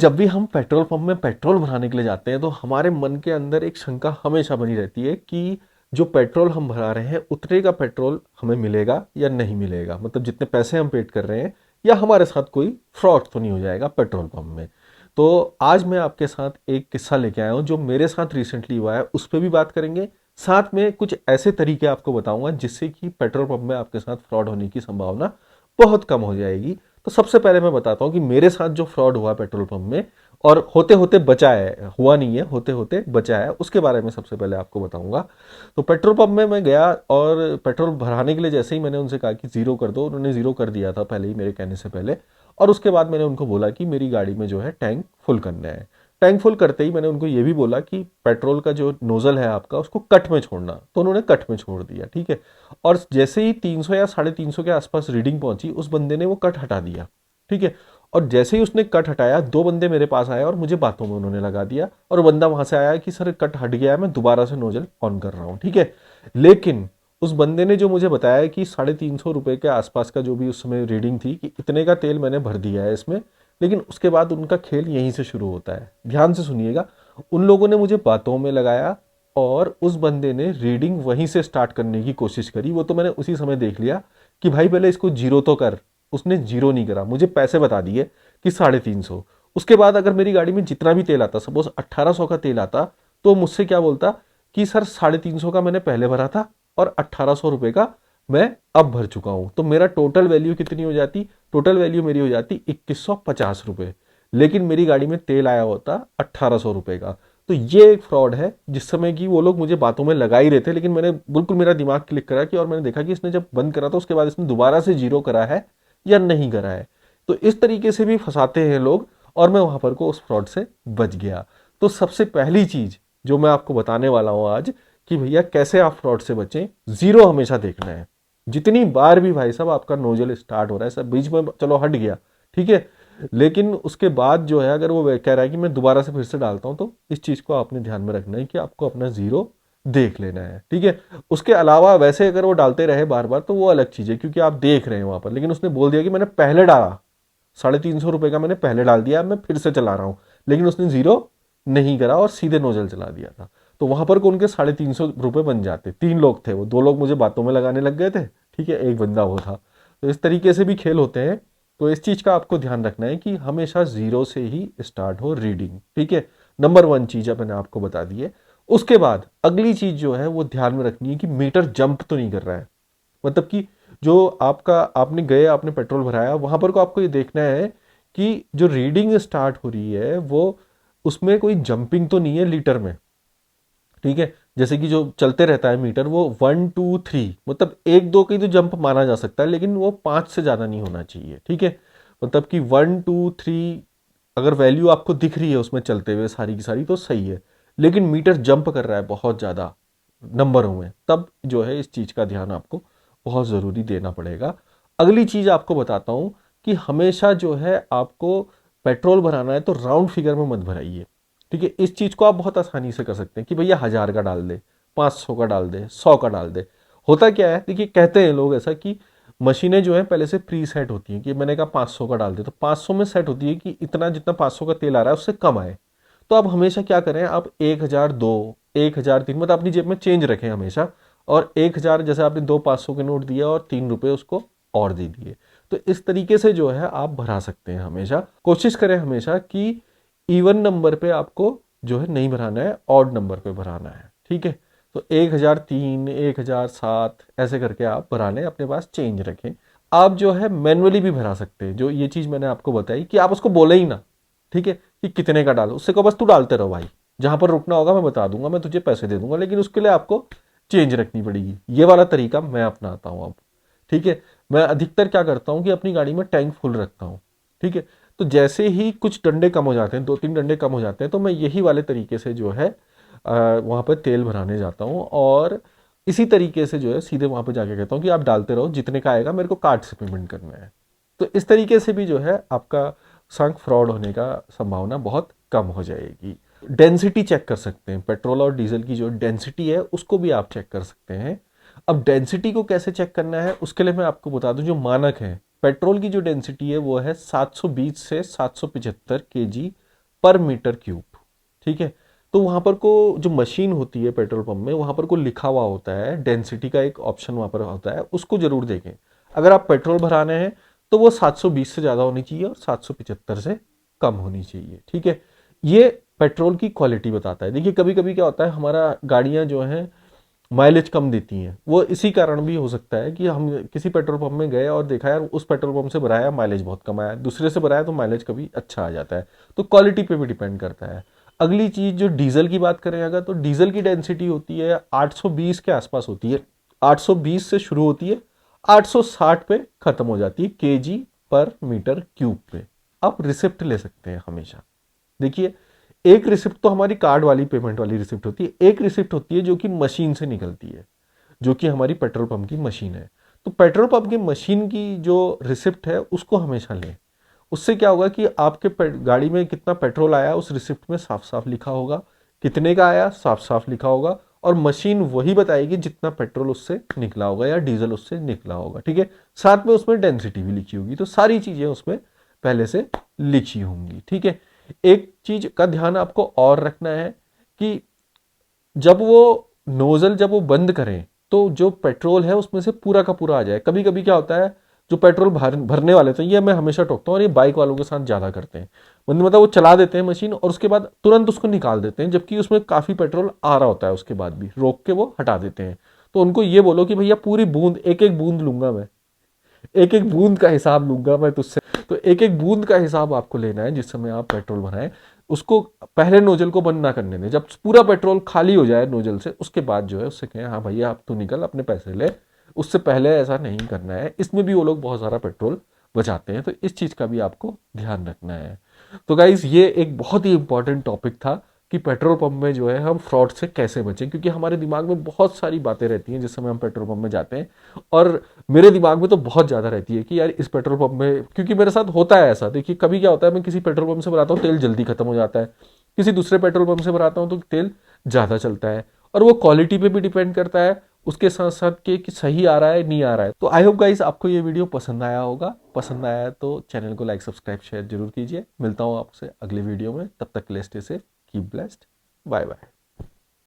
जब भी हम पेट्रोल पंप में पेट्रोल भराने के लिए जाते हैं तो हमारे मन के अंदर एक शंका हमेशा बनी रहती है कि जो पेट्रोल हम भरा रहे हैं उतने का पेट्रोल हमें मिलेगा या नहीं मिलेगा, मतलब जितने पैसे हम पेड कर रहे हैं या हमारे साथ कोई फ्रॉड तो नहीं हो जाएगा पेट्रोल पंप में। तो आज मैं आपके साथ एक किस्सा लेके आया हूँ जो मेरे साथ रिसेंटली हुआ है, उस पर भी बात करेंगे। साथ में कुछ ऐसे तरीके आपको बताऊंगा जिससे कि पेट्रोल पंप में आपके साथ फ्रॉड होने की संभावना बहुत कम हो जाएगी। तो सबसे पहले मैं बताता हूँ कि मेरे साथ जो फ्रॉड हुआ पेट्रोल पंप में और होते होते बचा है, हुआ नहीं है, होते होते बचा है, उसके बारे में सबसे पहले आपको बताऊंगा। तो पेट्रोल पंप में मैं गया और पेट्रोल भराने के लिए जैसे ही मैंने उनसे कहा कि जीरो कर दो, उन्होंने जीरो कर दिया था पहले ही मेरे कहने से पहले। और उसके बाद मैंने उनको बोला कि मेरी गाड़ी में जो है टैंक फुल करना है। टैंक फुल करते ही मैंने उनको ये भी बोला कि पेट्रोल का जो नोजल है आपका उसको कट में छोड़ना, तो उन्होंने कट में छोड़ दिया, ठीक है। और जैसे ही 300 या 350 के आसपास रीडिंग पहुंची उस बंदे ने वो कट हटा दिया, ठीक है। और जैसे ही उसने कट हटाया दो बंदे मेरे पास आए और मुझे बातों में उन्होंने लगा दिया, और बंदा वहां से आया कि सर कट हट गया है, मैं दोबारा से नोजल ऑन कर रहा हूँ, ठीक है। लेकिन उस बंदे ने जो मुझे बताया कि 350 रुपए के आसपास का जो भी उस समय रीडिंग थी कि इतने का तेल मैंने भर दिया है इसमें, लेकिन उसके बाद उनका खेल यहीं से शुरू होता है। ध्यान से सुनिएगा, उन लोगों ने मुझे बातों में लगाया और उस बंदे ने रीडिंग वहीं से स्टार्ट करने की कोशिश करी। वो तो मैंने उसी समय देख लिया कि भाई पहले इसको जीरो तो कर। उसने जीरो नहीं करा, मुझे पैसे बता दिए कि 350। उसके बाद अगर मेरी गाड़ी में जितना भी तेल आता, सपोज 1800 का तेल आता, तो मुझसे क्या बोलता कि सर 350 का मैंने पहले भरा था और 1800 रुपए का मैं अब भर चुका हूं। तो मेरा टोटल वैल्यू कितनी हो जाती? टोटल वैल्यू मेरी हो जाती 2150 रुपए, लेकिन मेरी गाड़ी में तेल आया होता 1800 रुपए का। तो ये एक फ्रॉड है जिस समय की वो लोग मुझे बातों में लगा ही रहे थे, लेकिन मैंने बिल्कुल मेरा दिमाग क्लिक करा कि और मैंने देखा कि इसने जब बंद करा तो उसके बाद इसने दोबारा से जीरो करा है या नहीं करा है। तो इस तरीके से भी फंसाते हैं लोग, और मैं वहां पर को उस फ्रॉड से बच गया। तो सबसे पहली चीज जो मैं आपको बताने वाला हूं आज कि भैया कैसे आप फ्रॉड से बचें, जीरो हमेशा देखना है। जितनी बार भी भाई साहब आपका नोजल स्टार्ट हो रहा है, सब बीच में चलो हट गया, ठीक है, लेकिन उसके बाद जो है अगर वो कह रहा है कि मैं दोबारा से फिर से डालता हूं, तो इस चीज को आपने ध्यान में रखना है कि आपको अपना जीरो देख लेना है, ठीक है। उसके अलावा वैसे अगर वो डालते रहे बार बार तो वो अलग चीज है, क्योंकि आप देख रहे हैं वहां पर, लेकिन उसने बोल दिया कि मैंने पहले डाला 350 रुपए का, मैंने पहले डाल दिया, अब मैं फिर से चला रहा हूं, लेकिन उसने जीरो नहीं करा और सीधे नोजल चला दिया था। तो वहां पर को उनके 350 रुपए बन जाते। 3 लोग थे वो, 2 लोग मुझे बातों में लगाने लग गए थे, ठीक है, एक बंदा वो था। तो इस तरीके से भी खेल होते हैं। तो इस चीज का आपको ध्यान रखना है कि हमेशा जीरो से ही स्टार्ट हो रीडिंग, ठीक है। नंबर 1 चीज है मैंने आपको बता दी है। उसके बाद अगली चीज जो है वो ध्यान में रखनी है कि मीटर जंप तो नहीं कर रहा है। मतलब कि जो आपका आपने गए, आपने पेट्रोल भराया, वहां पर को आपको ये देखना है कि जो रीडिंग स्टार्ट हो रही है वो उसमें कोई जंपिंग तो नहीं है लीटर में, ठीक है। जैसे कि जो चलते रहता है मीटर वो 1 2 3, मतलब एक दो की तो जंप माना जा सकता है, लेकिन वो 5 से ज्यादा नहीं होना चाहिए, ठीक है। मतलब कि 1 2 3 अगर वैल्यू आपको दिख रही है उसमें चलते हुए सारी की सारी तो सही है, लेकिन मीटर जंप कर रहा है बहुत ज्यादा नंबरों में, तब जो है इस चीज का ध्यान आपको बहुत जरूरी देना पड़ेगा। अगली चीज आपको बताता हूं कि हमेशा जो है आपको पेट्रोल भराना है तो राउंड फिगर में मत भराइए, ठीक है। इस चीज को आप बहुत आसानी से कर सकते हैं कि भैया 1000 का डाल दे, 500 का डाल दे, 100 का डाल दे। होता क्या है, देखिए कहते हैं लोग ऐसा कि मशीनें जो है पहले से प्री सेट होती हैं कि मैंने कहा 500 का डाल दे, तो 500 में सेट होती है कि इतना जितना 500 का तेल आ रहा है उससे कम आए। तो आप हमेशा क्या करें, आप 1002, 1003, मतलब अपनी जेब में चेंज रखें हमेशा। और 1000 जैसे आपने दो 500 के नोट दिए और 3 रुपए उसको और दे दिए। तो इस तरीके से जो है आप भरा सकते हैं। हमेशा कोशिश करें हमेशा कि इवन नंबर पे आपको जो है नहीं भराना है, ऑड नंबर पे भराना है, ठीक है। तो 1003, 1007 ऐसे करके आप भराने अपने पास चेंज रखें। आप जो है मैनुअली भी भरा सकते हैं, जो ये चीज मैंने आपको बताई कि आप उसको बोले ही ना, ठीक है, कि कितने का डालो, उससे को बस तू डालते रहो भाई, जहां पर रुकना होगा मैं बता दूंगा, मैं तुझे पैसे दे दूंगा, लेकिन उसके लिए आपको चेंज रखनी पड़ेगी। ये वाला तरीका मैं अपनाता हूं अब, ठीक है। मैं अधिकतर क्या करता हूं कि अपनी गाड़ी में टैंक फुल रखता हूं, ठीक है। तो जैसे ही कुछ डंडे कम हो जाते हैं, 2 3 डंडे कम हो जाते हैं, तो मैं यही वाले तरीके से जो है वहां पर तेल भराने जाता हूँ, और इसी तरीके से जो है सीधे वहां पर जाके कहता हूँ कि आप डालते रहो, जितने का आएगा मेरे को कार्ड से पेमेंट करना है। तो इस तरीके से भी जो है आपका संग फ्रॉड होने का संभावना बहुत कम हो जाएगी। डेंसिटी चेक कर सकते हैं, पेट्रोल और डीजल की जो डेंसिटी है उसको भी आप चेक कर सकते हैं। अब डेंसिटी को कैसे चेक करना है उसके लिए मैं आपको बता दूं, जो मानक है पेट्रोल की जो डेंसिटी है वो है 720 से 775 केजी पर मीटर क्यूब। ठीक है, तो वहां पर को जो मशीन होती है पेट्रोल पंप में, वहां पर को लिखा हुआ होता है, डेंसिटी का एक ऑप्शन वहां पर होता है, उसको जरूर देखें। अगर आप पेट्रोल भराने हैं तो वो 720 से ज्यादा होनी चाहिए और 775 से कम होनी चाहिए। ठीक है, ये पेट्रोल की क्वालिटी बताता है। देखिए कभी कभी क्या होता है, हमारा गाड़ियां जो हैं माइलेज कम देती हैं, वो इसी कारण भी हो सकता है कि हम किसी पेट्रोल पंप में गए और देखा यार उस पेट्रोल पंप से भराया माइलेज बहुत कम आया, दूसरे से भराया तो माइलेज कभी अच्छा आ जाता है। तो क्वालिटी पे भी डिपेंड करता है। अगली चीज जो डीजल की बात करें अगर, तो डीजल की डेंसिटी होती है 820 के आसपास होती है। 820 से शुरू होती है, 860 पे खत्म हो जाती है केजी पर मीटर क्यूब पे। आप रिसिप्ट ले सकते हैं हमेशा। देखिए एक रिसिप्ट तो हमारी कार्ड वाली पेमेंट वाली रिसिप्ट होती है, एक रिसिप्ट होती है जो कि मशीन से निकलती है, जो कि हमारी पेट्रोल पंप की मशीन है। तो पेट्रोल पंप की मशीन की जो रिसिप्ट है उसको हमेशा लें। उससे क्या होगा कि आपके गाड़ी में कितना पेट्रोल आया उस रिसिप्ट में साफ साफ लिखा होगा, कितने का आया साफ साफ लिखा होगा, और मशीन वही बताएगी जितना पेट्रोल उससे निकला होगा या डीजल उससे निकला होगा। ठीक है, साथ में उसमें डेंसिटी भी लिखी होगी, तो सारी चीजें उसमें पहले से लिखी होंगी। ठीक है, एक चीज का ध्यान आपको और रखना है कि जब वो नोजल जब वो बंद करें तो जो पेट्रोल है उसमें से पूरा का पूरा आ जाए। कभी कभी क्या होता है, जो पेट्रोल भरने वाले थे, ये मैं हमेशा टोकता हूँ और ये बाइक वालों के साथ ज्यादा करते हैं, मतलब वो चला देते हैं मशीन और उसके बाद तुरंत उसको निकाल देते हैं, जबकि उसमें काफी पेट्रोल आ रहा होता है, उसके बाद भी रोक के वो हटा देते हैं। तो उनको ये बोलो कि भैया पूरी बूंद, एक एक बूंद लूंगा मैं, एक एक बूंद का हिसाब लूंगा मैं तुझसे। तो एक एक बूंद का हिसाब आपको लेना है जिस समय आप पेट्रोल भराएं। उसको पहले नोजल को बंद ना करने दें, जब पूरा पेट्रोल खाली हो जाए नोजल से उसके बाद जो है उससे कहें हाँ भैया आप तू निकल अपने पैसे ले। उससे पहले ऐसा नहीं करना है। इसमें भी वो लोग बहुत सारा पेट्रोल बचाते हैं, तो इस चीज का भी आपको ध्यान रखना है। तो गाइज ये एक बहुत ही इंपॉर्टेंट टॉपिक था कि पेट्रोल पंप में जो है हम फ्रॉड से कैसे बचें, क्योंकि हमारे दिमाग में बहुत सारी बातें रहती हैं जिस समय हम पेट्रोल पंप में जाते हैं। और मेरे दिमाग में तो बहुत ज़्यादा रहती है कि यार इस पेट्रोल पंप में, क्योंकि मेरे साथ होता है ऐसा। देखिए कभी क्या होता है, मैं किसी पेट्रोल पंप से भराता हूँ तेल जल्दी खत्म हो जाता है, किसी दूसरे पेट्रोल पंप से भराता हूँ तो तेल ज़्यादा चलता है। और वो क्वालिटी पे भी डिपेंड करता है, उसके साथ साथ के कि सही आ रहा है नहीं आ रहा है। तो आई होप गाइस आपको ये वीडियो पसंद आया होगा। पसंद आया है तो चैनल को लाइक सब्सक्राइब शेयर जरूर कीजिए। मिलता हूँ आपसे अगले वीडियो में, तब तक के लिए stay safe, keep blessed, bye bye.